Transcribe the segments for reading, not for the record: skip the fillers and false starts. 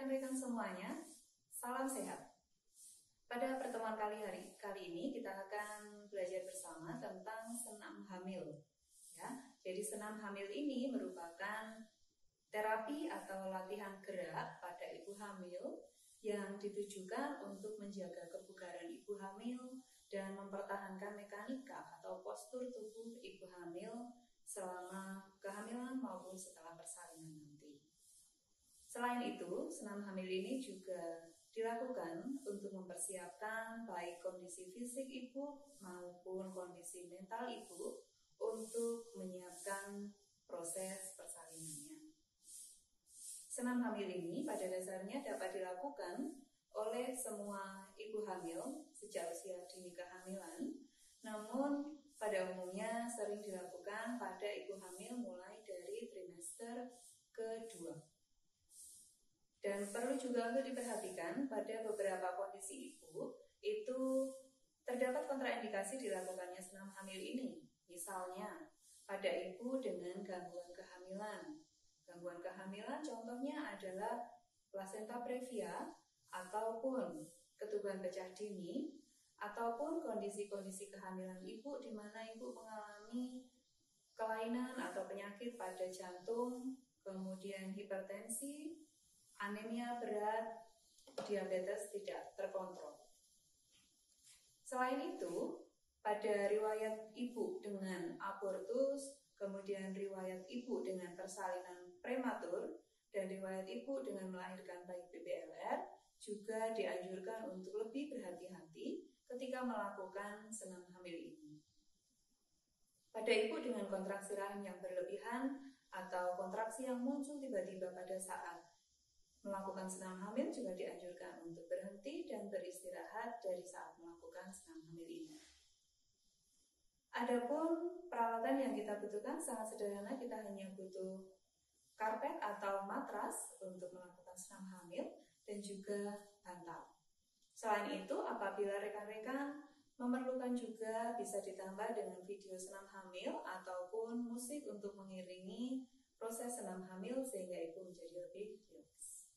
rekan-rekan semuanya, salam sehat. Pada pertemuan kali ini kita akan belajar bersama tentang senam hamil. Ya, jadi senam hamil ini merupakan terapi atau latihan gerak pada ibu hamil yang ditujukan untuk menjaga kebugaran ibu hamil dan mempertahankan mekanika atau postur tubuh ibu hamil selama kehamilan maupun setelah persalinan nanti. Selain itu, senam hamil ini juga dilakukan untuk mempersiapkan baik kondisi fisik ibu maupun kondisi mental ibu untuk menyiapkan proses persalinannya. Senam hamil ini pada dasarnya dapat dilakukan oleh semua ibu hamil sejak usia dini kehamilan, namun pada umumnya sering dilakukan pada ibu hamil mulai dari trimester kedua. Dan perlu juga untuk diperhatikan pada beberapa kondisi ibu itu terdapat kontraindikasi dilakukannya senam hamil ini. Misalnya pada ibu dengan gangguan kehamilan. Gangguan kehamilan contohnya adalah plasenta previa ataupun ketuban pecah dini ataupun kondisi-kondisi kehamilan ibu di mana ibu mengalami kelainan atau penyakit pada jantung, kemudian hipertensi, anemia berat, diabetes tidak terkontrol. Selain itu, pada riwayat ibu dengan abortus, kemudian riwayat ibu dengan persalinan prematur, dan riwayat ibu dengan melahirkan bayi BBLR juga dianjurkan untuk lebih berhati-hati ketika melakukan senam hamil ini. Pada ibu dengan kontraksi rahim yang berlebihan atau kontraksi yang muncul tiba-tiba pada saat melakukan senam hamil juga dianjurkan untuk berhenti dan beristirahat dari saat melakukan senam hamil ini. Adapun peralatan yang kita butuhkan sangat sederhana, kita hanya butuh karpet atau matras untuk melakukan senam hamil dan juga bantal. Selain itu, apabila rekan-rekan memerlukan juga bisa ditambah dengan video senam hamil ataupun musik untuk mengiringi proses senam hamil sehingga ibu menjadi lebih rileks.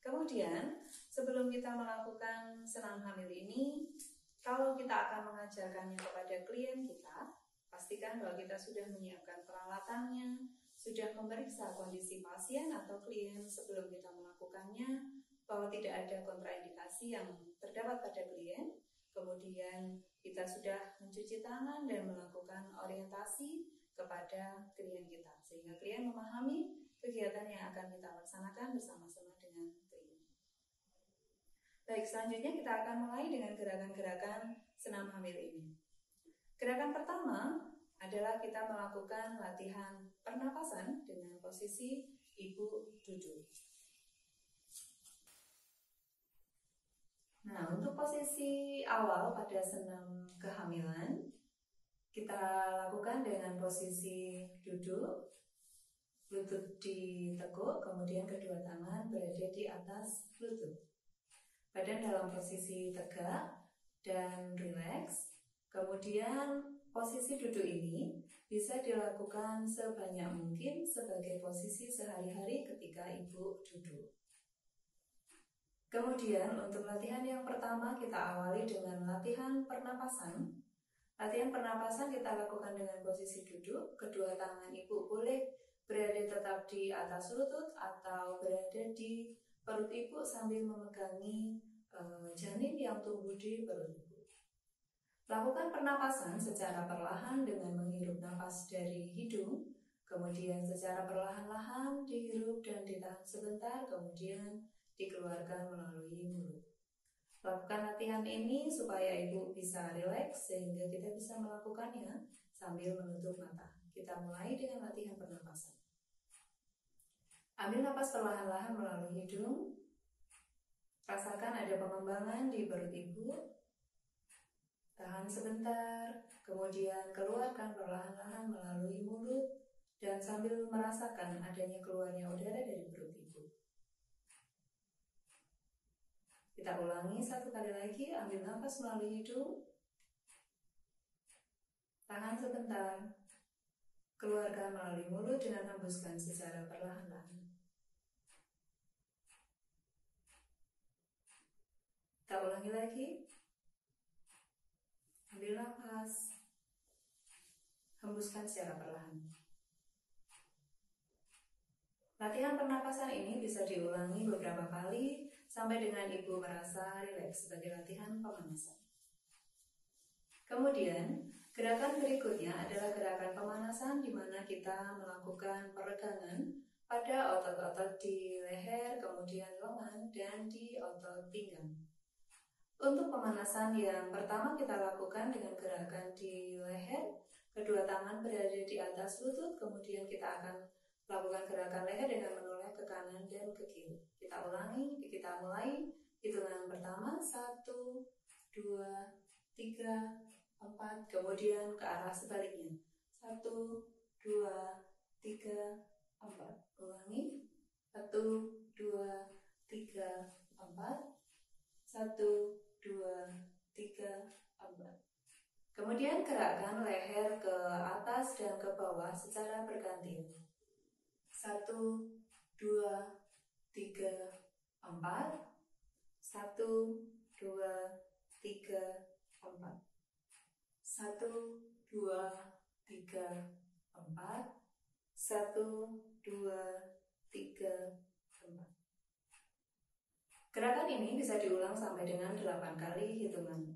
Kemudian, sebelum kita melakukan senam hamil ini, kalau kita akan mengajarkannya kepada klien kita, pastikan bahwa kita sudah menyiapkan peralatannya, sudah memeriksa kondisi pasien atau klien sebelum kita melakukannya, bahwa tidak ada kontraindikasi yang terdapat pada klien, kemudian kita sudah mencuci tangan dan melakukan orientasi kepada klien kita, sehingga klien memahami kegiatan yang akan kita laksanakan bersama-sama dengan klien. Baik, selanjutnya kita akan mulai dengan gerakan-gerakan senam hamil ini. Gerakan pertama adalah kita melakukan latihan pernapasan dengan posisi ibu duduk. Nah, untuk posisi awal pada senam kehamilan, kita lakukan dengan posisi duduk, lutut ditekuk, kemudian kedua tangan berada di atas lutut. Badan dalam posisi tegak dan rileks. Kemudian posisi duduk ini bisa dilakukan sebanyak mungkin sebagai posisi sehari-hari ketika ibu duduk. Kemudian untuk latihan yang pertama kita awali dengan latihan pernapasan. Latihan pernapasan kita lakukan dengan posisi duduk. Kedua tangan ibu boleh berada tetap di atas lutut atau berada di perut ibu sambil memegangi janin yang tumbuh di perut ibu. Lakukan pernapasan secara perlahan dengan menghirup napas dari hidung, kemudian secara perlahan-lahan dihirup dan ditahan sebentar, kemudian dikeluarkan melalui mulut. Lakukan latihan ini supaya ibu bisa rileks sehingga kita bisa melakukannya sambil menutup mata. Kita mulai dengan latihan pernapasan. Ambil napas perlahan-lahan melalui hidung. Rasakan ada pengembangan di perut ibu. Tahan sebentar, kemudian keluarkan perlahan-lahan melalui mulut dan sambil merasakan adanya keluarnya udara dari perut ibu. Kita ulangi satu kali lagi, ambil napas melalui hidung. Tahan sebentar, keluarkan melalui mulut dengan hembuskan secara perlahan-lahan. Kita ulangi lagi. Ambil nafas. Hembuskan secara perlahan. Latihan pernapasan ini bisa diulangi beberapa kali sampai dengan Ibu merasa rileks sebagai latihan pemanasan. Kemudian, gerakan berikutnya adalah gerakan pemanasan di mana kita melakukan peregangan pada otot-otot di leher, kemudian lengan, dan di otot pinggang. Untuk pemanasan yang pertama kita lakukan dengan gerakan di leher, kedua tangan berada di atas lutut, kemudian kita akan lakukan gerakan leher dengan menoleh ke kanan dan ke kiri. Kita ulangi, kita mulai hitungan pertama, 1, 2, 3, 4, kemudian ke arah sebaliknya. 1, 2, 3, 4. Ulangi. 1, 2, 3, 4. 1, 2, 3, 4. Kemudian gerakkan leher ke atas dan ke bawah secara bergantian. 1, 2, 3, 4. 1, 2, 3, 4. 1, 2, 3, 4. 1, 2, 3, 4. Gerakan ini bisa diulang sampai dengan 8 kali hitungan.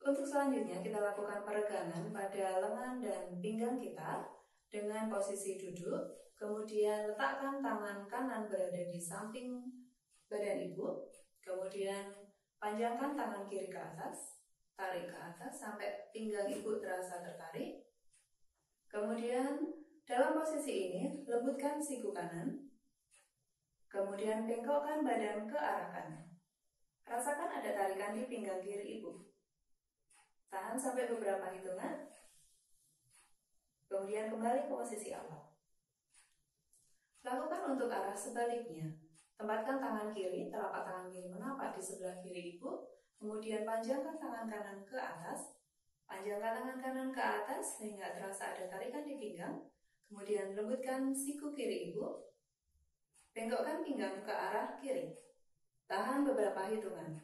Untuk selanjutnya kita lakukan peregangan pada lengan dan pinggang kita dengan posisi duduk, kemudian letakkan tangan kanan berada di samping badan Ibu, kemudian panjangkan tangan kiri ke atas, tarik ke atas sampai pinggang Ibu terasa tertarik. Kemudian dalam posisi ini lembutkan siku kanan. Kemudian bengkokkan badan ke arah kanan. Rasakan ada tarikan di pinggang kiri Ibu. Tahan sampai beberapa hitungan. Kemudian kembali ke posisi awal. Lakukan untuk arah sebaliknya. Tempatkan tangan kiri, telapak tangan kiri menapak di sebelah kiri Ibu. Kemudian panjangkan tangan kanan ke atas. Panjangkan tangan kanan ke atas sehingga terasa ada tarikan di pinggang. Kemudian lembutkan siku kiri Ibu. Bengkokkan pinggang ke arah kiri. Tahan beberapa hitungan.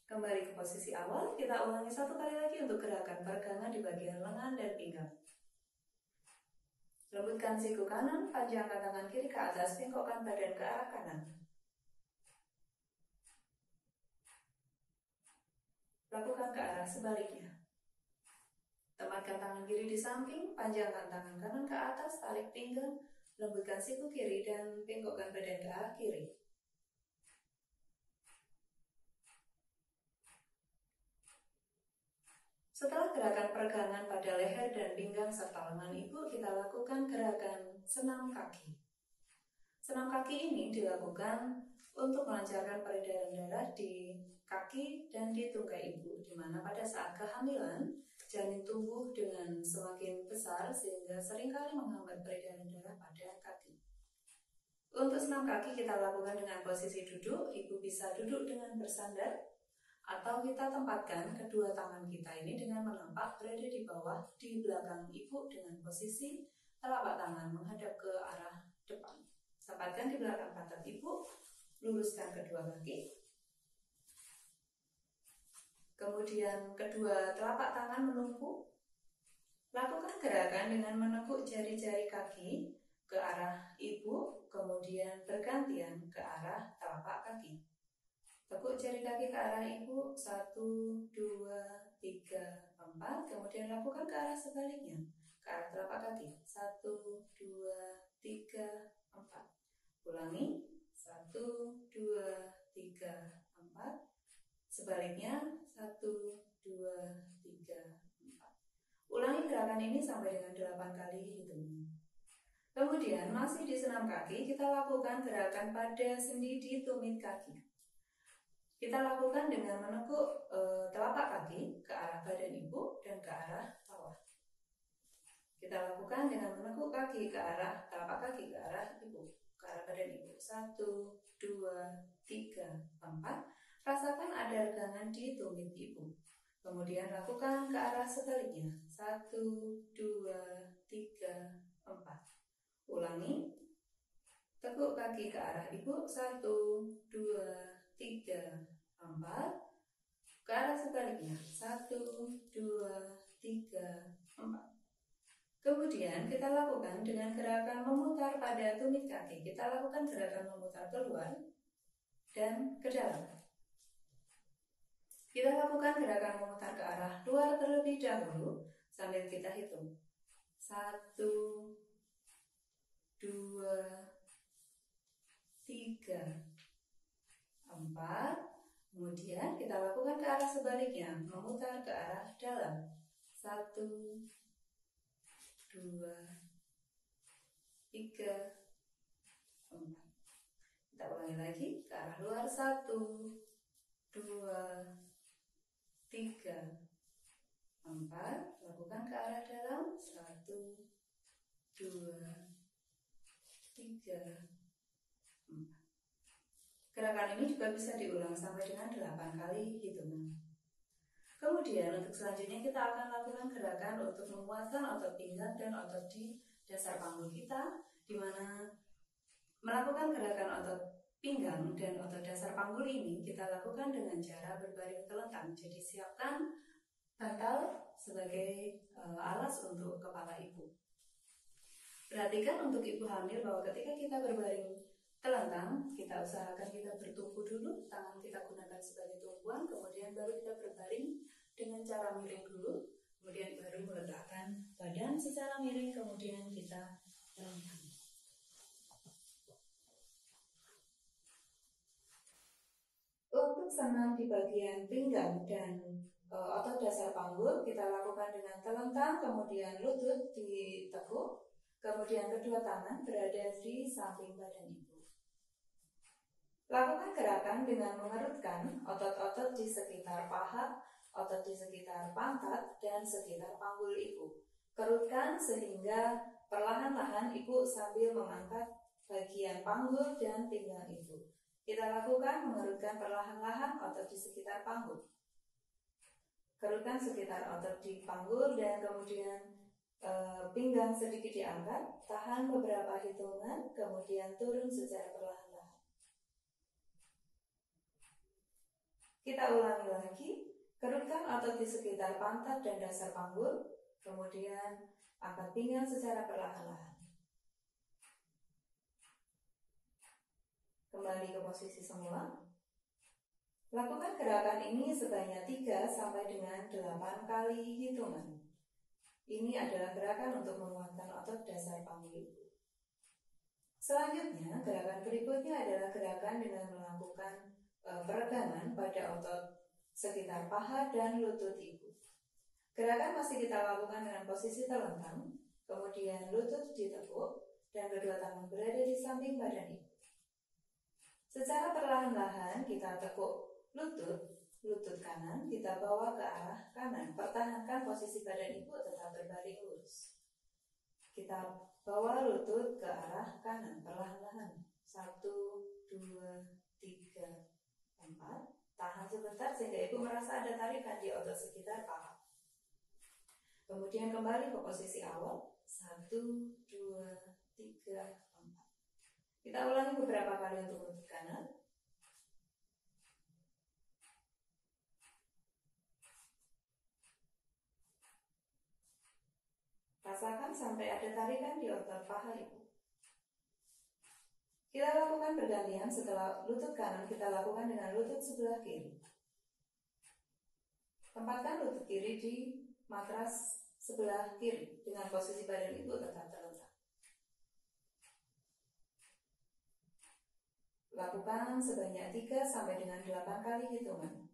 Kembali ke posisi awal, kita ulangi 1 kali lagi untuk gerakan peregangan di bagian lengan dan pinggang. Lembutkan siku kanan, panjangkan tangan kiri ke atas, bengkokkan badan ke arah kanan. Lakukan ke arah sebaliknya. Tempatkan tangan kiri di samping, panjangkan tangan kanan ke atas, tarik pinggang, lembutkan siku kiri dan bengkokkan badan ke arah kiri. Setelah gerakan peregangan pada leher dan pinggang serta lengan Ibu, kita lakukan gerakan senam kaki. Senam kaki ini dilakukan untuk melancarkan peredaran darah di kaki dan di tungkai Ibu, di mana pada saat kehamilan, janin tumbuh dengan semakin besar sehingga seringkali menghambat peredaran darah pada kaki. Untuk senam kaki kita lakukan dengan posisi duduk. Ibu bisa duduk dengan bersandar atau kita tempatkan kedua tangan kita ini dengan menapak berada di bawah di belakang Ibu dengan posisi telapak tangan menghadap ke arah depan. Tempatkan di belakang pantat Ibu, luruskan kedua kaki. Kemudian kedua telapak tangan menumpuk. Lakukan gerakan dengan menekuk jari-jari kaki ke arah Ibu, kemudian bergantian ke arah telapak kaki. Tekuk jari kaki ke arah Ibu, 1, 2, 3, 4. Kemudian lakukan ke arah sebaliknya, ke arah telapak kaki. 1, 2, 3, 4. Ulangi. 1, 2, 3, 4. Sebaliknya 1, 2, 3, 4. Ulangi gerakan ini sampai dengan 8 kali hitungan. Kemudian masih di senam kaki, kita lakukan gerakan pada sendi di tumit kaki. Kita lakukan dengan menekuk telapak kaki ke arah badan Ibu dan ke arah bawah. Kita lakukan dengan menekuk kaki ke arah telapak kaki ke arah Ibu, ke arah badan Ibu. 1, 2, 3, 4. Rasakan ada regangan di tumit Ibu. Kemudian lakukan ke arah sebaliknya. 1, 2, 3, 4. Ulangi. Tekuk kaki ke arah ibu. 1, 2, 3, 4. Ke arah sebaliknya. 1, 2, 3, 4. Kemudian kita lakukan dengan gerakan memutar pada tumit kaki. Kita lakukan gerakan memutar keluar dan ke dalam. Kita lakukan gerakan memutar ke arah luar terlebih dahulu sambil kita hitung. 1, 2, 3, 4. Kemudian kita lakukan ke arah sebaliknya, memutar ke arah dalam. 1, 2, 3, 4. Kita ulangi lagi ke arah luar. 1, 2, 3, 4. Lakukan ke arah dalam. 1, 2, 3, 4. Gerakan ini juga bisa diulang sampai dengan 8 kali hitungan. Kemudian untuk selanjutnya kita akan lakukan gerakan untuk menguatkan otot pinggang dan otot di dasar panggul kita, di mana melakukan gerakan otot pinggang dan otot dasar panggul ini kita lakukan dengan cara berbaring telentang. Jadi siapkan bantal sebagai alas untuk kepala ibu. Perhatikan untuk ibu hamil bahwa ketika kita berbaring telentang, kita usahakan kita bertumpu dulu, tangan kita gunakan sebagai tumpuan, kemudian baru kita berbaring dengan cara miring dulu, kemudian baru meletakkan badan secara miring, kemudian kita telentang. Untuk senam di bagian pinggang dan otot dasar panggul, kita lakukan dengan telentang, kemudian lutut ditekuk, kemudian kedua tangan berada di samping badan ibu. Lakukan gerakan dengan mengerutkan otot-otot di sekitar paha, otot di sekitar pantat, dan sekitar panggul ibu. Kerutkan sehingga perlahan-lahan ibu sambil mengangkat bagian panggul dan pinggang ibu. Kita lakukan mengerutkan perlahan-lahan otot di sekitar panggul. Kerutkan sekitar otot di panggul dan kemudian pinggang sedikit diangkat. Tahan beberapa hitungan, kemudian turun secara perlahan. Kita ulangi lagi, kerutkan otot di sekitar pantat dan dasar panggul, kemudian angkat pinggang secara perlahan-lahan. Kembali ke posisi semula. Lakukan gerakan ini sebanyak 3 sampai dengan 8 kali hitungan. Ini adalah gerakan untuk menguatkan otot dasar panggul. Selanjutnya, gerakan berikutnya adalah gerakan dengan melakukan peregangan pada otot sekitar paha dan lutut ibu. Gerakan masih kita lakukan dengan posisi telentang, kemudian lutut ditekuk dan kedua tangan berada di samping badan ibu. Secara perlahan-lahan kita tekuk lutut kanan, kita bawa ke arah kanan. Pertahankan posisi badan ibu tetap berbaring lurus. Kita bawa lutut ke arah kanan perlahan-lahan. 1, 2, 3, 4. Tahan sebentar sehingga ibu merasa ada tarikan di otot sekitar paha. Kemudian kembali ke posisi awal. 1, 2, 3, 4. Kita ulangi beberapa kali untuk lutut kanan. Rasakan sampai ada tarikan di otot paha ibu. Kita lakukan pergantian. Setelah lutut kanan, kita lakukan dengan lutut sebelah kiri. Tempatkan lutut kiri di matras sebelah kiri dengan posisi badan ibu tetap terletak. Lakukan sebanyak 3 sampai dengan 8 kali hitungan.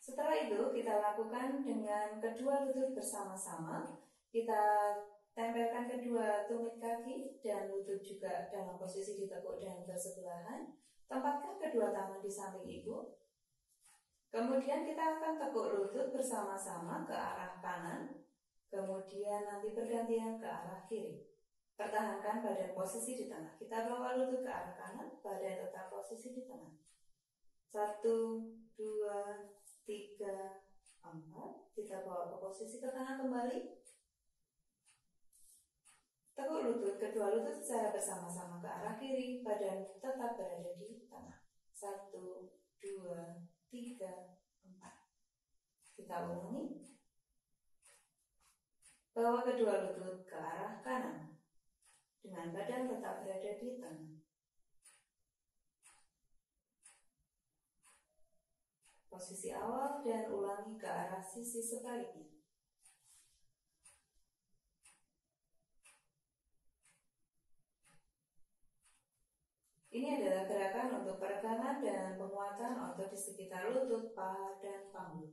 Setelah itu kita lakukan dengan kedua lutut bersama-sama. Kita tempelkan kedua tumit kaki dan lutut juga dalam posisi ditekuk dan bersebelahan. Tempatkan kedua tangan di samping ibu. Kemudian kita akan tekuk lutut bersama-sama ke arah kanan. Kemudian nanti bergantian ke arah kiri. Pertahankan badan posisi di tengah. Kita bawa lutut ke arah kanan, badan tetap posisi di tengah. 1, 2, 3, 4. Kita bawa ke posisi ke tengah kembali. Tekuk lutut, kedua lutut secara bersama-sama ke arah kiri, badan tetap berada di tengah. 1, 2, 3, 4. Kita ulangi. Bawa kedua lutut ke arah kanan, dengan badan tetap berada di tengah. Posisi awal dan ulangi ke arah sisi sebaliknya. Ini adalah gerakan untuk peregangan dan penguatan otot di sekitar lutut, paha, dan panggul.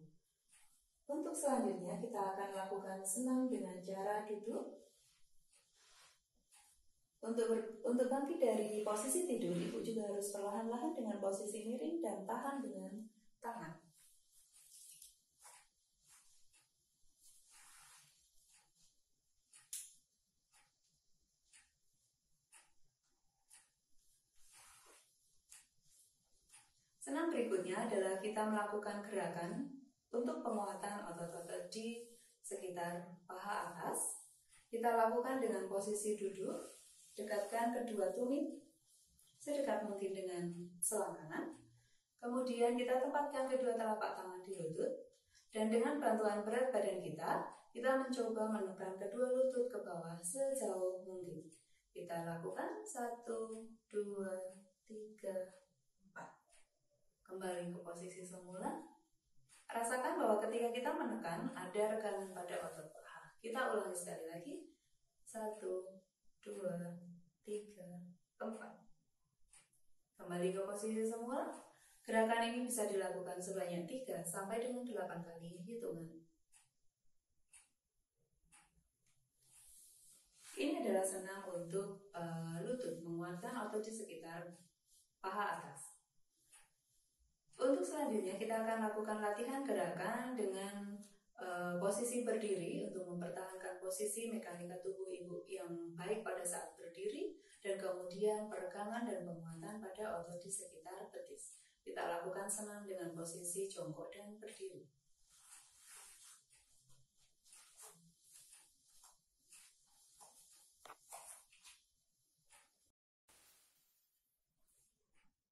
Untuk selanjutnya kita akan lakukan senam dengan cara duduk. Untuk bangkit dari posisi tidur, ibu juga harus perlahan-lahan dengan posisi miring dan tahan dengan tangan. Senam berikutnya adalah kita melakukan gerakan untuk penguatan otot-otot di sekitar paha atas. Kita lakukan dengan posisi duduk, dekatkan kedua tumit sedekat mungkin dengan selangkangan. Kemudian kita tempatkan kedua telapak tangan di lutut, dan dengan bantuan berat badan kita mencoba menekan kedua lutut ke bawah sejauh mungkin. Kita lakukan 1, 2, 3, 4. Kembali ke posisi semula. Rasakan bahwa ketika kita menekan, ada rekanan pada otot paha. Kita ulangi sekali lagi. 1, 2, 3, 4. Kembali ke posisi semula. Gerakan ini bisa dilakukan sebanyak 3 sampai dengan 8 kali hitungan. Ini adalah senam untuk lutut, menguatkan otot di sekitar paha atas. Untuk selanjutnya kita akan lakukan latihan gerakan dengan posisi berdiri untuk mempertahankan posisi mekanika tubuh ibu yang baik pada saat berdiri, dan kemudian peregangan dan penguatan pada otot di sekitar betis. Kita lakukan senam dengan posisi jongkok dan berdiri.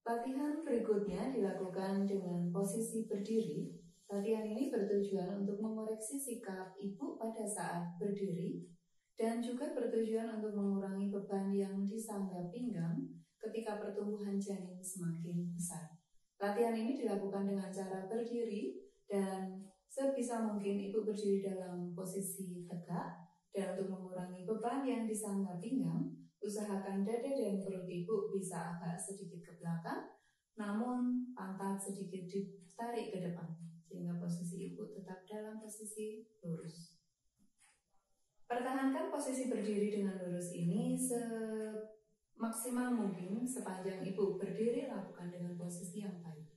Latihan berikutnya dilakukan dengan posisi berdiri. Latihan ini bertujuan untuk mengoreksi sikap ibu pada saat berdiri dan juga bertujuan untuk mengurangi beban yang disangga pinggang ketika pertumbuhan janin semakin besar. Latihan ini dilakukan dengan cara berdiri dan sebisa mungkin ibu berdiri dalam posisi tegak, dan untuk mengurangi beban yang disangga pinggang, usahakan dada dan perut ibu bisa agak sedikit ke belakang, namun pantat sedikit ditarik ke depan, sehingga posisi ibu tetap dalam posisi lurus. Pertahankan posisi berdiri dengan lurus ini semaksimal mungkin sepanjang ibu berdiri. Lakukan dengan posisi yang baik.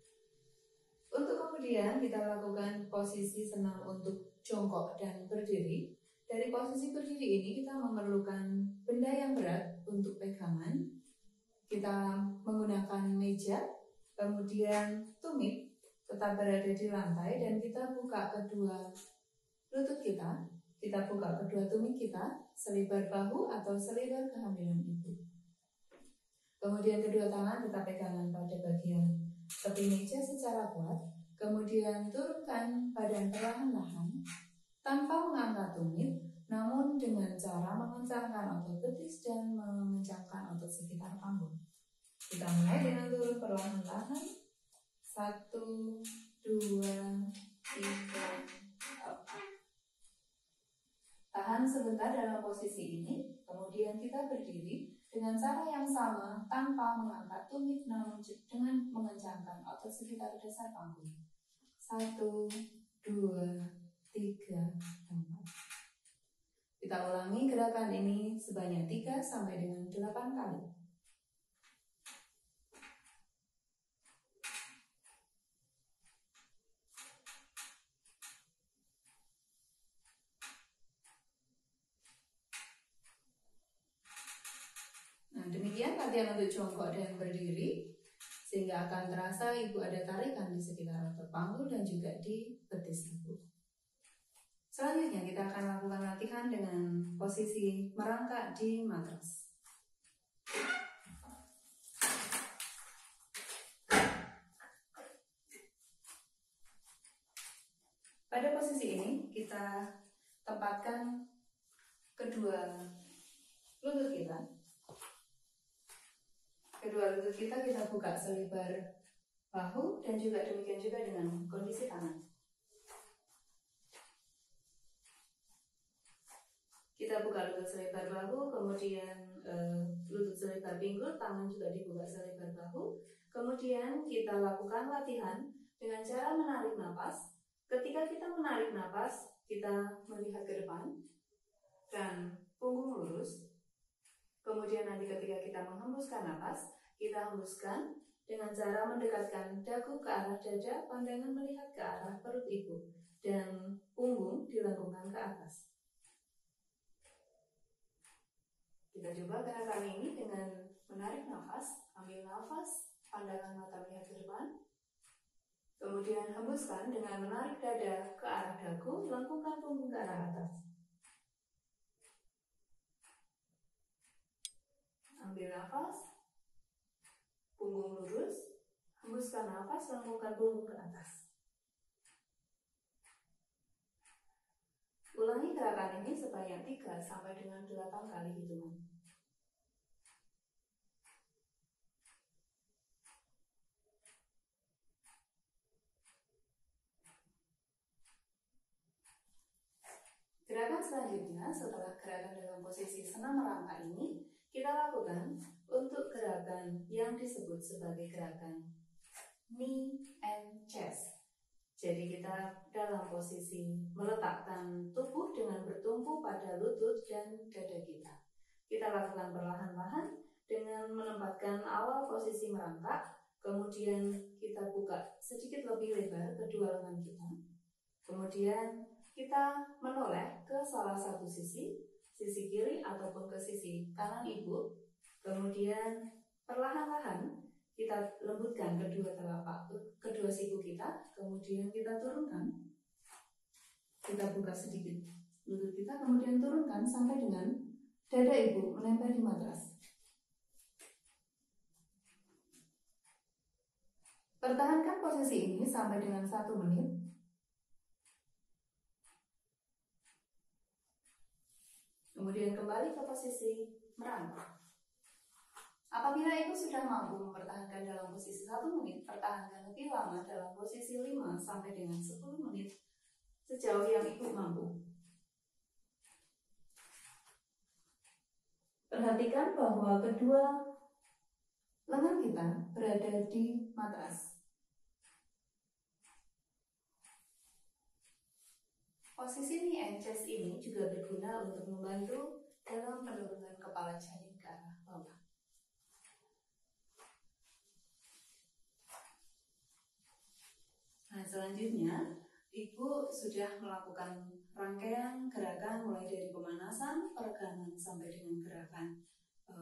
Untuk kemudian kita lakukan posisi senam untuk jongkok dan berdiri. Dari posisi berdiri ini kita memerlukan benda yang berat untuk pegangan. Kita menggunakan meja, kemudian tumit tetap berada di lantai, dan kita buka kedua lutut kita. Kita buka kedua tumit kita selebar bahu atau selebar kehamilan ibu. Kemudian kedua tangan kita pegangan pada bagian tepi meja secara kuat. Kemudian turunkan badan perlahan-lahan tanpa mengangkat tumit, namun dengan cara mengencangkan otot betis dan mengencangkan otot sekitar panggul. Kita mulai dengan turun perlahan-lahan. 1, 2, 3, 4. Tahan sebentar dalam posisi ini, kemudian kita berdiri dengan cara yang sama tanpa mengangkat tumit, namun dengan mengencangkan otot sekitar dasar panggul. 1, 2, 3, 4. Kita ulangi gerakan ini sebanyak 3 sampai dengan 8 kali. Demikian latihan untuk jongkok dan berdiri. sehingga akan terasa ibu ada tarikan di sekitar otot panggul dan juga di betis ibu. Selanjutnya kita akan lakukan latihan dengan posisi merangkak di matras. Pada posisi ini kita tempatkan kedua lutut kita. Kedua lutut kita buka selebar bahu dan juga demikian juga dengan kondisi tangan. Kita buka lutut selebar bahu, kemudian lutut selebar pinggul, tangan juga dibuka selebar bahu. Kemudian kita lakukan latihan dengan cara menarik napas. Ketika kita menarik napas, kita melihat ke depan dan punggung lurus. Kemudian nanti ketika kita menghembuskan napas, kita hembuskan dengan cara mendekatkan dagu ke arah dada, pandangan melihat ke arah perut ibu, dan punggung dilengkungkan ke atas. Kita coba gerakan ini dengan menarik nafas, ambil nafas, pandangan mata melihat ke depan. Kemudian hembuskan dengan menarik dada ke arah dagu, lengkungkan punggung ke arah atas. Ambil nafas, punggung lurus, hembuskan nafas, lengkungkan punggung ke atas. Ulangi gerakan ini sebanyak 3 sampai dengan 8 kali hitungan. Gerakan selanjutnya setelah gerakan dalam posisi senam merangkak ini, kita lakukan untuk gerakan yang disebut sebagai gerakan knee and chest. Jadi kita dalam posisi meletakkan tubuh dengan bertumpu pada lutut dan dada kita. Kita lakukan perlahan-lahan dengan menempatkan awal posisi merangkak, kemudian kita buka sedikit lebih lebar kedua lengan kita. Kemudian kita menoleh ke salah satu sisi kiri ataupun ke sisi kanan ibu. Kemudian perlahan-lahan kita lembutkan kedua siku kita. Kemudian kita turunkan. Kita buka sedikit lutut kita, kemudian turunkan sampai dengan dada ibu menempel di matras. Pertahankan posisi ini sampai dengan 1 menit. Kemudian kembali ke posisi merangkak. Apabila ibu sudah mampu mempertahankan dalam posisi 1 menit, pertahankan lebih lama dalam posisi 5 sampai dengan 10 menit sejauh yang ibu mampu. Perhatikan bahwa kedua lengan kita berada di matras. Posisi knee and chest ini juga berguna untuk membantu dalam penurunan kepala janin ke arah bawah. Nah, selanjutnya ibu sudah melakukan rangkaian gerakan mulai dari pemanasan, peregangan sampai dengan gerakan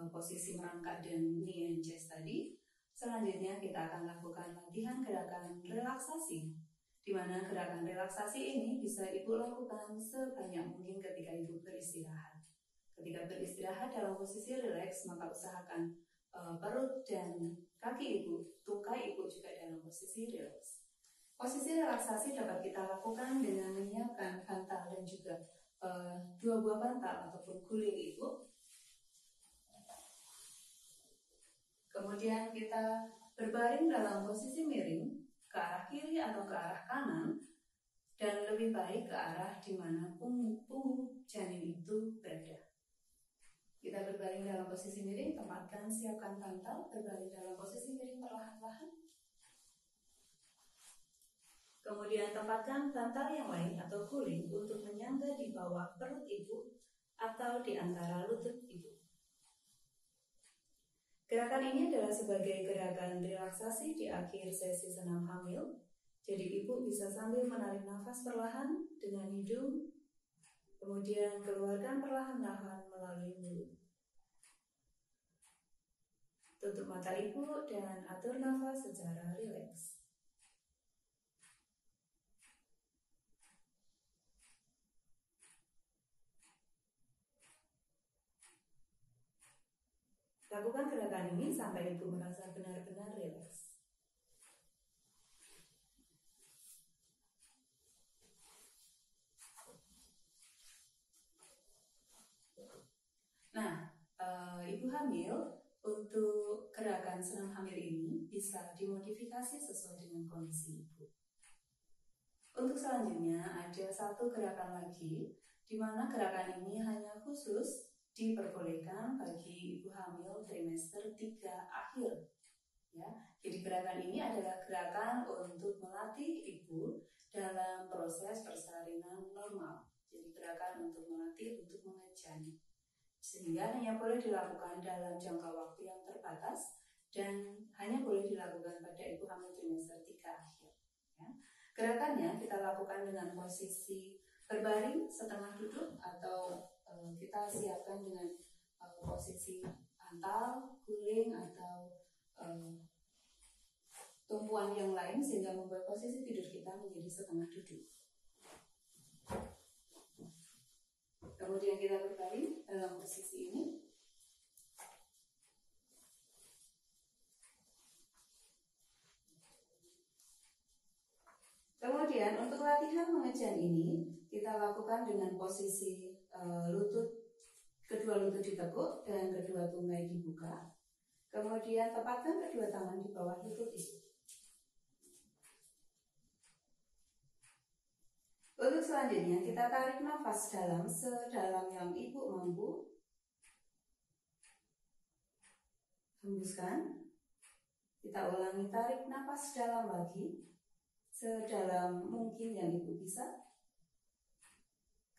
posisi merangkak dan knee and chest tadi. Selanjutnya kita akan lakukan latihan gerakan relaksasi, di mana gerakan relaksasi ini bisa ibu lakukan sebanyak mungkin ketika ibu beristirahat. Ketika beristirahat dalam posisi rileks, maka usahakan perut dan kaki ibu, tungkai ibu juga dalam posisi rileks. Posisi relaksasi dapat kita lakukan dengan menyiapkan bantal dan juga 2 buah bantal ataupun guling ibu. Kemudian kita berbaring dalam posisi miring ke arah kiri atau ke arah kanan, dan lebih baik ke arah di mana punggung janin itu berada. Kita berbaring dalam posisi miring, tempatkan, siapkan bantal, berbaring dalam posisi miring perlahan-lahan. Kemudian tempatkan bantal yang lain atau guling untuk menyangga di bawah perut ibu atau di antara lutut ibu. Gerakan ini adalah sebagai gerakan relaksasi di akhir sesi senam hamil. Jadi ibu bisa sambil menarik nafas perlahan dengan hidung, kemudian keluarkan perlahan-lahan melalui mulut. Tutup mata ibu dan atur nafas secara rileks. Lakukan gerakan ini sampai ibu merasa benar-benar rileks. Nah, ibu hamil untuk gerakan senam hamil ini bisa dimodifikasi sesuai dengan kondisi ibu. Untuk selanjutnya ada satu gerakan lagi, di mana gerakan ini hanya khusus diperbolehkan bagi ibu hamil trimester 3 akhir. Ya, jadi gerakan ini adalah gerakan untuk melatih ibu dalam proses persalinan normal. Jadi gerakan untuk melatih untuk mengejani, sehingga hanya boleh dilakukan dalam jangka waktu yang terbatas dan hanya boleh dilakukan pada ibu hamil trimester 3 akhir. Ya. Gerakannya kita lakukan dengan posisi berbaring setengah duduk atau kita siapkan dengan posisi bantal, guling atau tumpuan yang lain sehingga membuat posisi tidur kita menjadi setengah duduk. Kemudian kita berbaring dalam posisi ini. Kemudian untuk latihan mengejan ini kita lakukan dengan posisi kedua lutut ditekuk dan kedua tungkai dibuka. Kemudian tepatkan kedua tangan di bawah lutut ibu. Untuk selanjutnya kita tarik nafas dalam sedalam yang ibu mampu. Hembuskan. Kita ulangi, tarik nafas dalam lagi sedalam mungkin yang ibu bisa.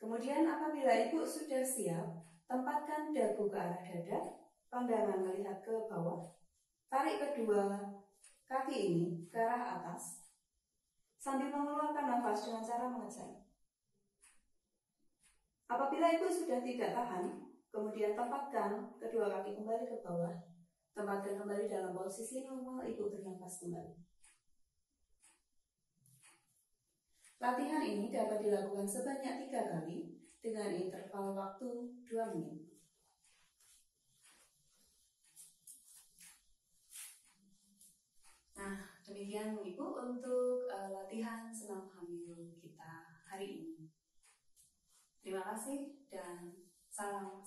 Kemudian apabila ibu sudah siap, tempatkan dagu ke arah dada, pandangan melihat ke bawah. Tarik kedua kaki ini ke arah atas sambil mengeluarkan nafas dengan cara mengejan. Apabila ibu sudah tidak tahan, kemudian tempatkan kedua kaki kembali ke bawah. Tempatkan kembali dalam posisi normal, ibu bernafas kembali. Latihan ini dapat dilakukan sebanyak 3 kali dengan interval waktu 2 menit. Nah, demikian Ibu untuk latihan senam hamil kita hari ini. Terima kasih dan salam